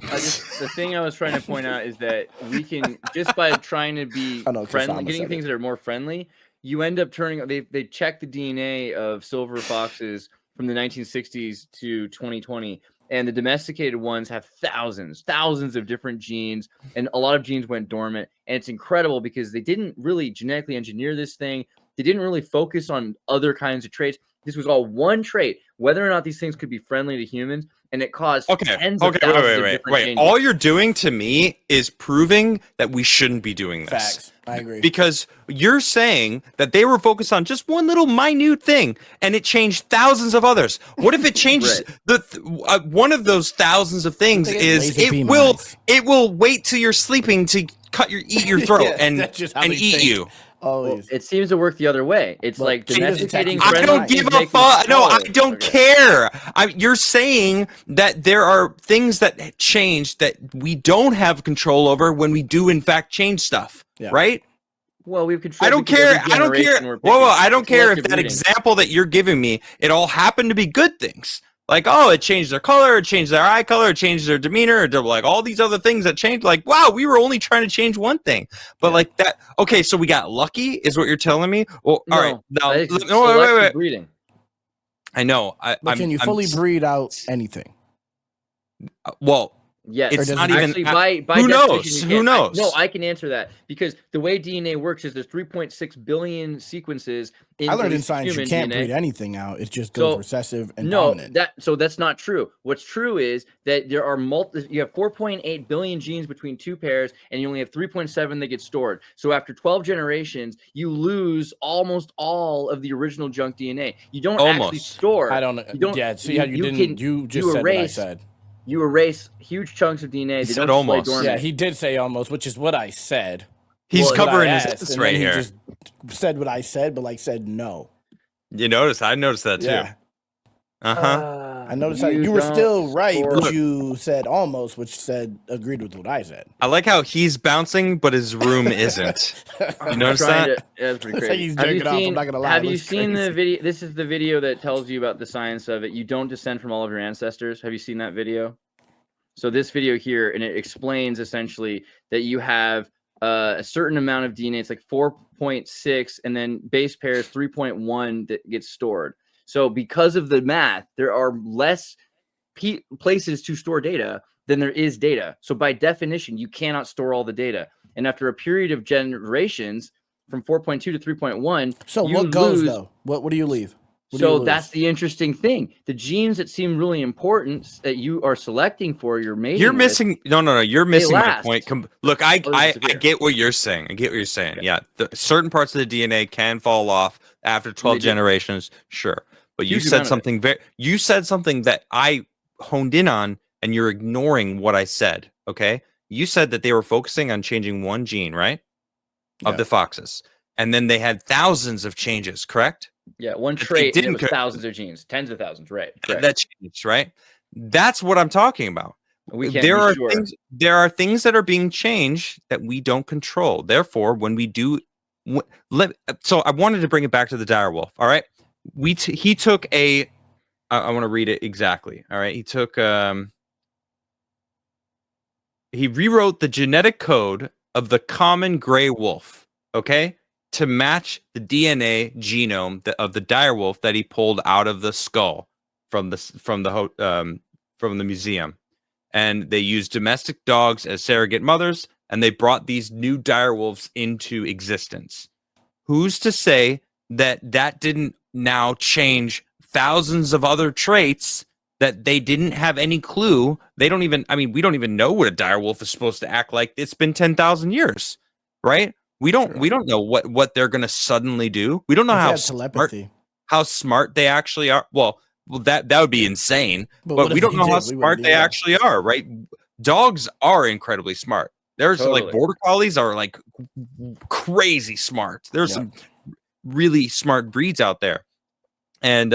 Speaker 2: The thing I was trying to point out is that we can, just by trying to be
Speaker 3: I know, 'cause
Speaker 2: friendly,
Speaker 3: Sama
Speaker 2: getting
Speaker 3: said
Speaker 2: things that are more friendly, you end up turning. They check the DNA of silver foxes from the 1960s to 2020, and the domesticated ones have thousands of different genes, and a lot of genes went dormant. And it's incredible because they didn't really genetically engineer this thing. They didn't really focus on other kinds of traits. This was all one trait, whether or not these things could be friendly to humans, and it caused tens of thousands of different changes.
Speaker 1: All you're doing to me is proving that we shouldn't be doing this.
Speaker 3: Facts. I agree.
Speaker 1: Because you're saying that they were focused on just one little minute thing, and it changed thousands of others. What if it changed one of those thousands of things?
Speaker 3: They get
Speaker 1: Is
Speaker 3: laser beam eyes.
Speaker 1: it will wait till you're sleeping to eat your throat
Speaker 3: Yeah,
Speaker 1: and
Speaker 3: that's just how
Speaker 1: and
Speaker 3: they
Speaker 1: eat
Speaker 3: think.
Speaker 1: you.
Speaker 3: Always.
Speaker 2: It seems to work the other way. It's
Speaker 3: Well,
Speaker 2: like
Speaker 3: she doesn't
Speaker 2: domesticating
Speaker 3: attack you.
Speaker 1: I
Speaker 2: friendly
Speaker 1: don't give
Speaker 2: is
Speaker 1: a
Speaker 2: making
Speaker 1: fuck. No, I
Speaker 2: color.
Speaker 1: don't
Speaker 2: Okay.
Speaker 1: care. You're saying that there are things that change that we don't have control over when we do in fact change stuff,
Speaker 3: Yeah.
Speaker 1: right?
Speaker 2: Well, we've controlled.
Speaker 1: I don't
Speaker 2: because
Speaker 1: care.
Speaker 2: every
Speaker 1: I don't care.
Speaker 2: generation we're
Speaker 1: Whoa,
Speaker 2: picking.
Speaker 1: I don't care if
Speaker 2: Selective
Speaker 1: that
Speaker 2: breeding.
Speaker 1: example that you're giving me, it all happened to be good things. Like, oh, it changed their color, it changed their eye color, it changed their demeanor, or like all these other things that changed. Like, wow, we were only trying to change one thing, but like that. Okay, so we got lucky, is what you're telling me? Well, all right. Now,
Speaker 2: That is
Speaker 1: no,
Speaker 2: selective
Speaker 1: wait.
Speaker 2: breeding.
Speaker 1: I know.
Speaker 3: But can you fully breed out anything?
Speaker 1: Well,
Speaker 2: Yes,
Speaker 1: it's
Speaker 3: does
Speaker 1: not
Speaker 3: it-
Speaker 1: even.
Speaker 2: actually by
Speaker 1: who
Speaker 2: definition,
Speaker 1: knows?
Speaker 2: you
Speaker 1: Who
Speaker 2: can't.
Speaker 1: knows?
Speaker 2: No, I can answer that because the way DNA works is there's 3.6 billion sequences.
Speaker 3: I learned in
Speaker 2: least
Speaker 3: science you
Speaker 2: human
Speaker 3: can't
Speaker 2: DNA.
Speaker 3: breed anything out. It just goes
Speaker 2: So,
Speaker 3: recessive and
Speaker 2: No,
Speaker 3: dominant.
Speaker 2: that's not true. What's true is that there are you have 4.8 billion genes between two pairs, and you only have 3.7 that get stored. So after 12 generations, you lose almost all of the original junk DNA. You don't actually
Speaker 1: Almost.
Speaker 2: store.
Speaker 3: I don't know.
Speaker 2: You don't-
Speaker 3: Yeah, see
Speaker 2: you-
Speaker 3: how you
Speaker 2: you
Speaker 3: didn't.
Speaker 2: can-
Speaker 3: You just
Speaker 2: you
Speaker 3: said what I
Speaker 2: erase-
Speaker 3: said.
Speaker 2: You erase huge chunks of DNA.
Speaker 1: He
Speaker 2: They
Speaker 1: said
Speaker 2: don't display
Speaker 1: almost.
Speaker 2: dormant.
Speaker 3: Yeah, he did say almost, which is what I said.
Speaker 1: He's
Speaker 3: What I
Speaker 1: covering his
Speaker 3: asked,
Speaker 1: ass
Speaker 3: and
Speaker 1: right
Speaker 3: then he
Speaker 1: here.
Speaker 3: just said what I said, but like said no.
Speaker 1: You noticed? I noticed that too.
Speaker 3: Yeah,
Speaker 2: I
Speaker 3: I noticed that you were still right, but
Speaker 1: Look.
Speaker 3: you said almost, which said agreed with what I said.
Speaker 1: I like how he's bouncing, but his room isn't. You notice that?
Speaker 2: That's pretty
Speaker 3: That's how
Speaker 2: crazy.
Speaker 3: he's
Speaker 2: Have you
Speaker 3: jerking off, I'm
Speaker 2: seen,
Speaker 3: not gonna lie,
Speaker 2: have
Speaker 3: it
Speaker 2: you
Speaker 3: looks
Speaker 2: seen the
Speaker 3: crazy.
Speaker 2: video? This is the video that tells you about the science of it. You don't descend from all of your ancestors. Have you seen that video? So this video here, and it explains essentially that you have a certain amount of DNA. It's like 4.6, and then base pairs 3.1 that gets stored. So because of the math, there are less places to store data than there is data. So by definition, you cannot store all the data. And after a period of generations, from 4.2 to 3.1,
Speaker 3: So
Speaker 2: you
Speaker 3: what goes
Speaker 2: lose-
Speaker 3: though? What do you leave? What do you
Speaker 2: So
Speaker 3: lose?
Speaker 2: that's the interesting thing. The genes that seem really important that you are selecting for your mating.
Speaker 1: You're
Speaker 2: with,
Speaker 1: missing. No. You're missing my
Speaker 2: last.
Speaker 1: point. Look, I
Speaker 2: disappear.
Speaker 1: get what you're saying. I get what you're saying. Yeah, certain parts of the DNA can fall off after 12
Speaker 2: They do.
Speaker 1: generations. Sure, but you
Speaker 2: Huge
Speaker 1: said
Speaker 2: amount of it.
Speaker 1: something very. You said something that I honed in on, and you're ignoring what I said. Okay, you said that they were focusing on changing one gene, right? Of
Speaker 3: Yeah.
Speaker 1: the foxes, and then they had thousands of changes. Correct?
Speaker 2: Yeah, one
Speaker 1: that they
Speaker 2: trait, and it
Speaker 1: didn't
Speaker 2: was
Speaker 1: co-
Speaker 2: thousands of genes, tens of thousands, right? Correct.
Speaker 1: that changed, right? That's what I'm talking about.
Speaker 2: We can't
Speaker 1: There
Speaker 2: be
Speaker 1: are
Speaker 2: sure.
Speaker 1: things that are being changed that we don't control. Therefore, when we do, so I wanted to bring it back to the dire wolf. All right, he took a. I want to read it exactly. All right, he took he rewrote the genetic code of the common gray wolf. Okay, to match the DNA genome of the dire wolf that he pulled out of the skull from the museum. And they used domestic dogs as surrogate mothers, and they brought these new dire wolves into existence. Who's to say that that didn't now change thousands of other traits that they didn't have any clue? They don't even, I mean, we don't even know what a dire wolf is supposed to act like. It's been 10,000 years, right? We don't know what they're going to suddenly do. We don't know how smart they actually are. Well, that would be insane, but we don't know how smart they actually are, right? Dogs are incredibly smart. There's like border collies are like crazy smart. There's some really smart breeds out there, and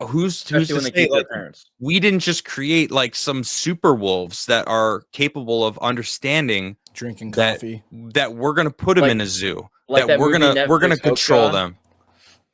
Speaker 1: who's to say that we didn't just create like some super wolves that are capable of understanding
Speaker 3: drinking coffee,
Speaker 1: that we're gonna put them in a zoo, that we're gonna control them.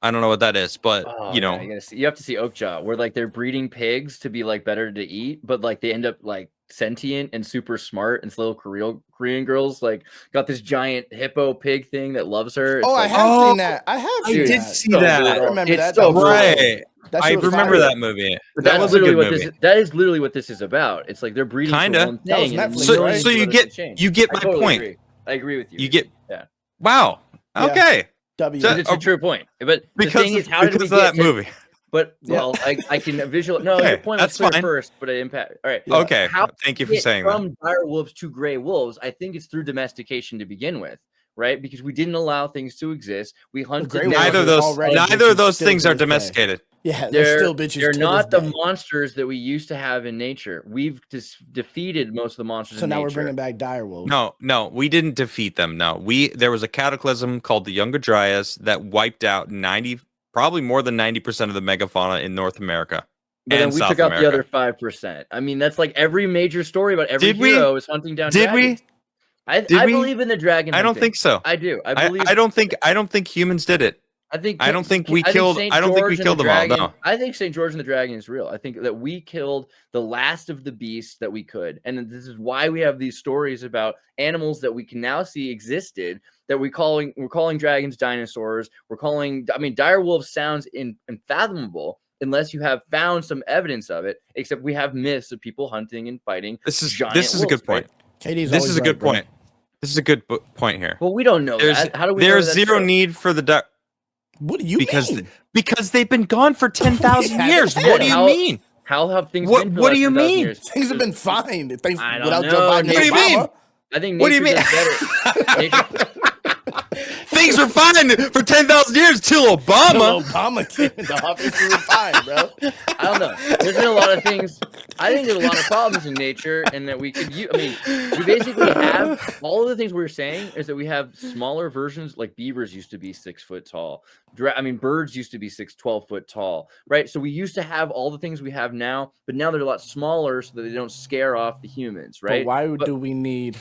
Speaker 1: I don't know what that is, but you know,
Speaker 2: you have to see Oakjaw, where like they're breeding pigs to be like better to eat, but like they end up like sentient and super smart, and little Korean girls like got this giant hippo pig thing that loves her.
Speaker 3: It's I have seen that. I
Speaker 1: did see that.
Speaker 3: I remember that.
Speaker 2: So
Speaker 1: right. I remember that movie.
Speaker 2: That was literally what movie. That is literally what this is about. It's like they're breeding for one thing.
Speaker 3: Netflix,
Speaker 1: so you get my point.
Speaker 2: I agree with you.
Speaker 1: You get wow. Okay.
Speaker 2: It's a true point. But the thing is, how did we get
Speaker 1: that movie?
Speaker 2: But I can visualize. No, your point was clear first, but it impact. All right.
Speaker 1: Okay. Thank you for saying that.
Speaker 2: From dire wolves to gray wolves, I think it's through domestication to begin with, right? Because we didn't allow things to exist. We hunted.
Speaker 1: Neither of those things are domesticated.
Speaker 3: Yeah, they're still bitches.
Speaker 2: They're not the monsters that we used to have in nature. We've defeated most of the monsters.
Speaker 3: So now we're bringing back dire wolves.
Speaker 1: No, we didn't defeat them. No, there was a cataclysm called the Younger Dryas that wiped out probably more than 90% of the megafauna in North America.
Speaker 2: But then we took out the other 5%. I mean, that's like every major story about every hero is hunting down dragons. I believe in the dragon hunting.
Speaker 1: I don't think so.
Speaker 2: I do. I believe.
Speaker 1: I don't think humans did it. I don't think we killed them all. No.
Speaker 2: I think St. George and the Dragon is real. I think that we killed the last of the beasts that we could. And this is why we have these stories about animals that we can now see existed, that we're calling dragons dinosaurs. Dire wolf sounds unfathomable unless you have found some evidence of it, except we have myths of people hunting and fighting.
Speaker 1: This is a good point.
Speaker 3: This is a good point.
Speaker 1: This is a good point here.
Speaker 2: Well, we don't know that. How do we know
Speaker 1: there's zero need for the
Speaker 3: What do you mean?
Speaker 1: Because they've been gone for 10,000 years. What do you mean?
Speaker 2: How have things been?
Speaker 1: What do you mean?
Speaker 2: Years?
Speaker 3: Things have been fine.
Speaker 2: I don't know. What do you mean? I think nature does better.
Speaker 1: Things were fine for 10,000 years till Obama.
Speaker 3: Obama came into office. We were fine, bro.
Speaker 2: I don't know. There's been a lot of things. I think there's a lot of problems in nature, and that we could use. I mean, we basically have all of the things we're saying is that we have smaller versions. Like beavers used to be 6 foot tall. Birds used to be 12 foot tall, right? So we used to have all the things we have now, but now they're a lot smaller, so that they don't scare off the humans, right?
Speaker 3: But why do we need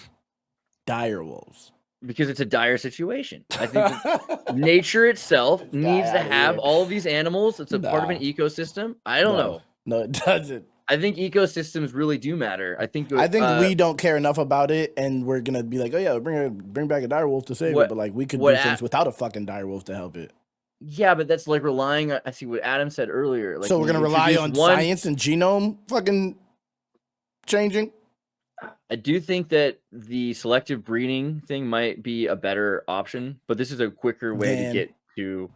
Speaker 3: dire wolves?
Speaker 2: Because it's a dire situation. I think nature itself needs to have all of these animals. It's a part of an ecosystem. I don't know.
Speaker 3: No, it doesn't.
Speaker 2: I think ecosystems really do matter. I think
Speaker 3: we don't care enough about it, and we're gonna be like, oh yeah, bring back a dire wolf to save it. But like, we could do things without a fucking dire wolf to help it.
Speaker 2: Yeah, but that's like relying on. I see what Adam said earlier. Like,
Speaker 3: so we're gonna rely on science and genome fucking changing.
Speaker 2: I do think that the selective breeding thing might be a better option, but this is a quicker way to get to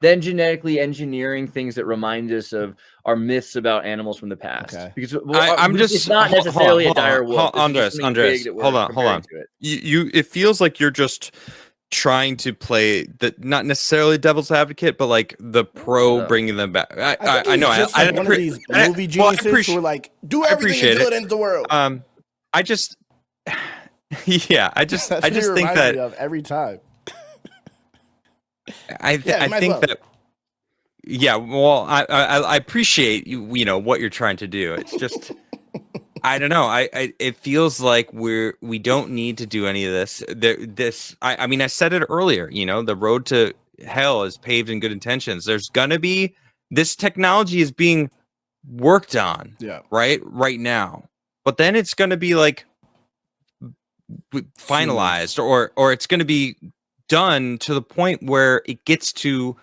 Speaker 2: than genetically engineering things that remind us of our myths about animals from the past. Okay. Because it's not necessarily a dire wolf.
Speaker 1: Andres, hold on. It feels like you're just trying to play the not necessarily devil's advocate, but like the pro bringing them back. I know.
Speaker 3: I one of these movie geniuses who are like, do everything until it ends the world.
Speaker 1: I just think that
Speaker 3: every time.
Speaker 1: I think that Yeah, well, I appreciate you know what you're trying to do. It's just I don't know. It feels like we don't need to do any of this. I mean I said it earlier, you know, the road to hell is paved in good intentions. There's gonna be this technology is being worked on right now. But then it's gonna be like finalized or it's gonna be done to the point where it gets to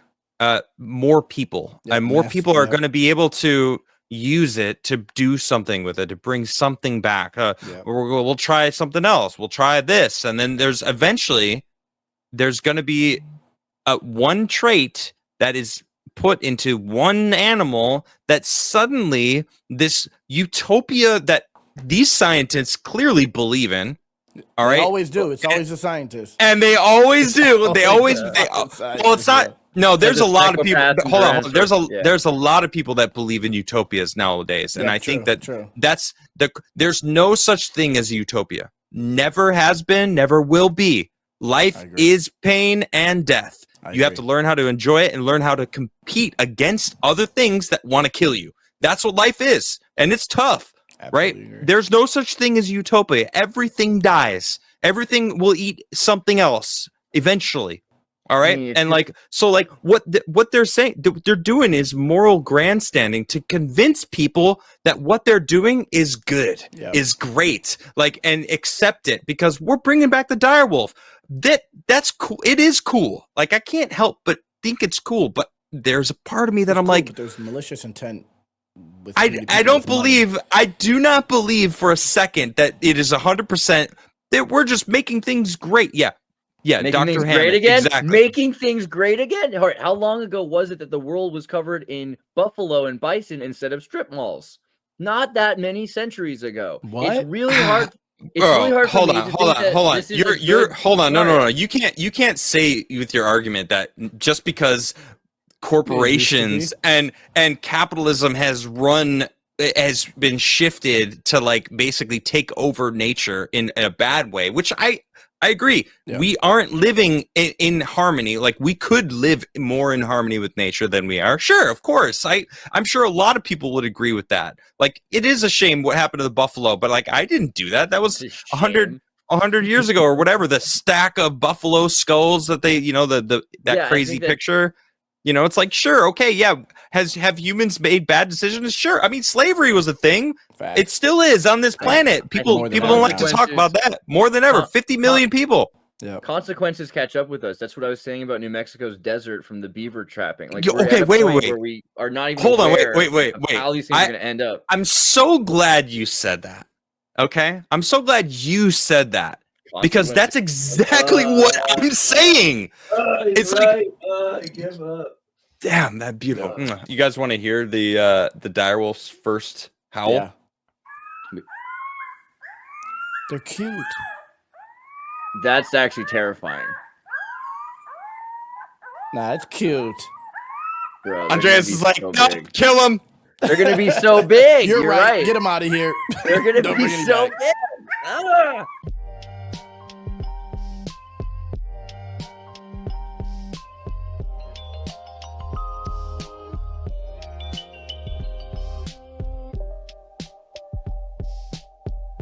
Speaker 1: more people and more people are going to be able to use it to do something with it, to bring something back. We'll try something else. We'll try this. And then there's going to be one trait that is put into one animal that suddenly this utopia that these scientists clearly believe in. All right.
Speaker 3: They always do. It's always the scientists.
Speaker 1: And they always do. Well, it's not. No, there's a lot of people. Hold on. There's a lot of people that believe in utopias nowadays, and I think that's there's no such thing as a utopia. Never has been, never will be. Life is pain and death. You have to learn how to enjoy it and learn how to compete against other things that want to kill you. That's what life is, and it's tough. Right? There's no such thing as utopia. Everything dies. Everything will eat something else eventually. All right. And like, so like what they're saying, they're doing is moral grandstanding to convince people that what they're doing is good, is great, like, and accept it because we're bringing back the direwolf. That's cool. It is cool. Like, I can't help but think it's cool, but there's a part of me that I'm like,
Speaker 3: but there's malicious intent.
Speaker 1: I don't believe, I do not believe for a second that it is 100% that we're just making things great. Yeah.
Speaker 2: Making
Speaker 1: Dr.
Speaker 2: things
Speaker 1: Hammond,
Speaker 2: great again?
Speaker 1: exactly.
Speaker 2: Making things great again? How long ago was it that the world was covered in buffalo and bison instead of strip malls? Not that many centuries ago.
Speaker 3: What?
Speaker 2: It's really hard. It's really hard for me to think that this is
Speaker 1: You're hold on. No. You can't say with your argument that just because corporations and capitalism has been shifted to like basically take over nature in a bad way, which I agree. We aren't living in harmony. Like, we could live more in harmony with nature than we are. Sure, of course. I'm sure a lot of people would agree with that. Like, it is a shame what happened to the buffalo, but like, I didn't do that. That was 100 years ago or whatever. The stack of buffalo skulls that they, you know, that crazy picture. You know, it's like, sure, okay, yeah. Have humans made bad decisions? Sure. I mean, slavery was a thing. Fact. It still is on this planet. People don't like to talk about that more than ever. 50 million people.
Speaker 2: Yeah. Consequences catch up with us. That's what I was saying about New Mexico's desert from the beaver trapping. Like,
Speaker 1: okay, wait.
Speaker 2: Where we are not even
Speaker 1: Hold on, wait.
Speaker 2: How these things are going to end up.
Speaker 1: I'm so glad you said that. Okay, I'm so glad you said that. Because that's exactly what I'm saying. It's like,
Speaker 2: I give up.
Speaker 1: Damn, that beautiful. Yeah. You guys want to hear the direwolf's first howl?
Speaker 3: Yeah. They're cute.
Speaker 2: That's actually terrifying.
Speaker 3: Nah, it's cute.
Speaker 2: Bro,
Speaker 1: Andreas is like, so nope, kill him.
Speaker 2: They're gonna be so big. You're right.
Speaker 3: Get him out of here.
Speaker 2: They're gonna be so big.